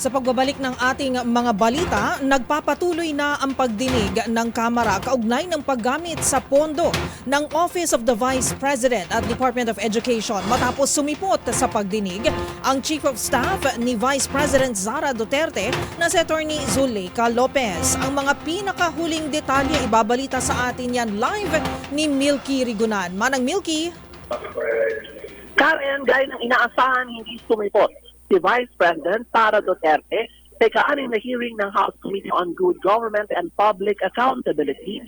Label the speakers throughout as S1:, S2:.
S1: Sa pagbabalik ng ating mga balita, nagpapatuloy na ang pagdinig ng Kamara kaugnay ng paggamit sa pondo ng Office of the Vice President at Department of Education matapos sumipot sa pagdinig ang Chief of Staff ni Vice President Sara Duterte na si Attorney Zuleika Lopez. Ang mga pinakahuling detalye ibabalita sa atin yan live ni Milky Rigunan. Manang Milky.
S2: Karen, gaya ng inaasahan, hindi sumipot si Vice President Sara Duterte sa ika-anim na hearing ng House Committee on Good Government and Public Accountability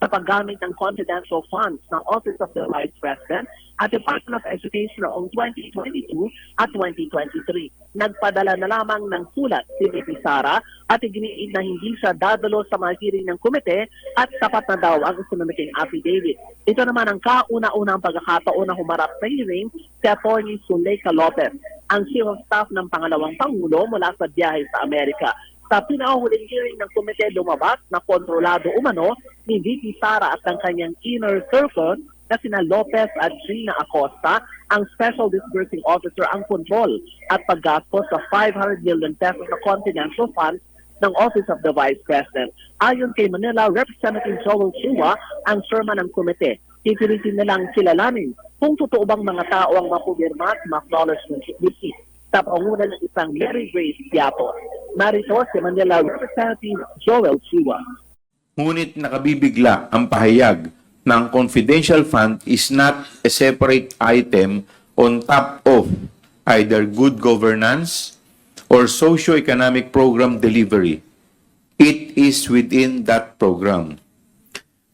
S2: sa paggamit ng confidential funds ng Office of the Vice President at Department of Education noong 2022 at 2023. Nagpadala na lamang ng sulat si VP Sara at iginiit na hindi siya dadalo sa mga hearing ng komite at sapat na daw ang isinumiting affidavit. Ito naman ang kauna-unang pagkakataon na humarap sa hearing si Atty. Zuleika Lopez, ang Chief of Staff ng Pangalawang Pangulo mula sa biyahe sa Amerika. Sa pinakahuling hearing ng komite, lumabas na kontrolado umano ni VP Sara at ang kanyang inner circle na sina Lopez at Gina Acosta, ang Special Disbursing Officer, ang control at paggastos sa 500 million pesos na confidential funds ng Office of the Vice President. Ayon kay Manila Representative Joel Chua, ang chairman ng komite, pipilitin nilang kilalanin kung totoo bang mga tao ang mapumirma at ma-acknowledgement receipt sa pangunan ng isang Mary Grace Piato. Narito si Manila Representative Joel Chua.
S3: Ngunit nakabibigla ang pahayag ng confidential fund is not a separate item on top of either good governance or socio-economic program delivery. It is within that program.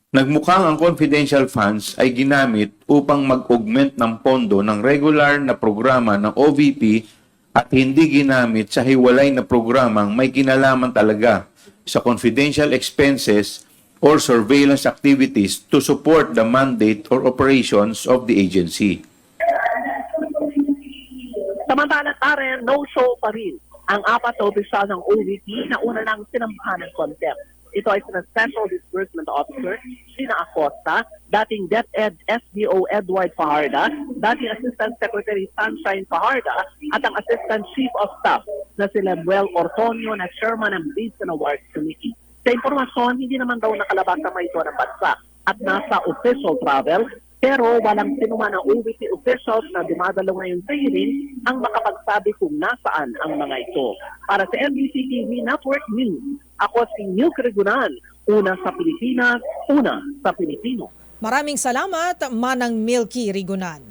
S3: Nagmukhang ang confidential funds ay ginamit upang mag-augment ng pondo ng regular na programa ng OVP at hindi ginamit sa hiwalay na programang may kinalaman talaga sa confidential expenses or surveillance activities to support the mandate or operations of the agency.
S2: Samantala, Karen, no-show pa rin ang apat na opisyal ng OVP na una nang sinampahan ng contempt. Ito ay sina Special Disbursement Officer Gina Acosta, dating DepEd SDO Edward Fajarda, dating Assistant Secretary Sunshine Fajarda, at ang Assistant Chief of Staff na si Lemuel Ortonio na Chairman ng Bids and Awards Committee. Sa impormasyon, hindi naman daw nakalabas sa mga ito ng bansa at nasa official travel, pero walang sinuman ng OVP officials na dumadalo ngayon sa hearing ang makapagsabi kung nasaan ang mga ito. Para sa MBC TV Network News, ako si Milky Rigunan, una sa Pilipinas, una sa Pilipino.
S1: Maraming salamat, Manang Milky Rigunan.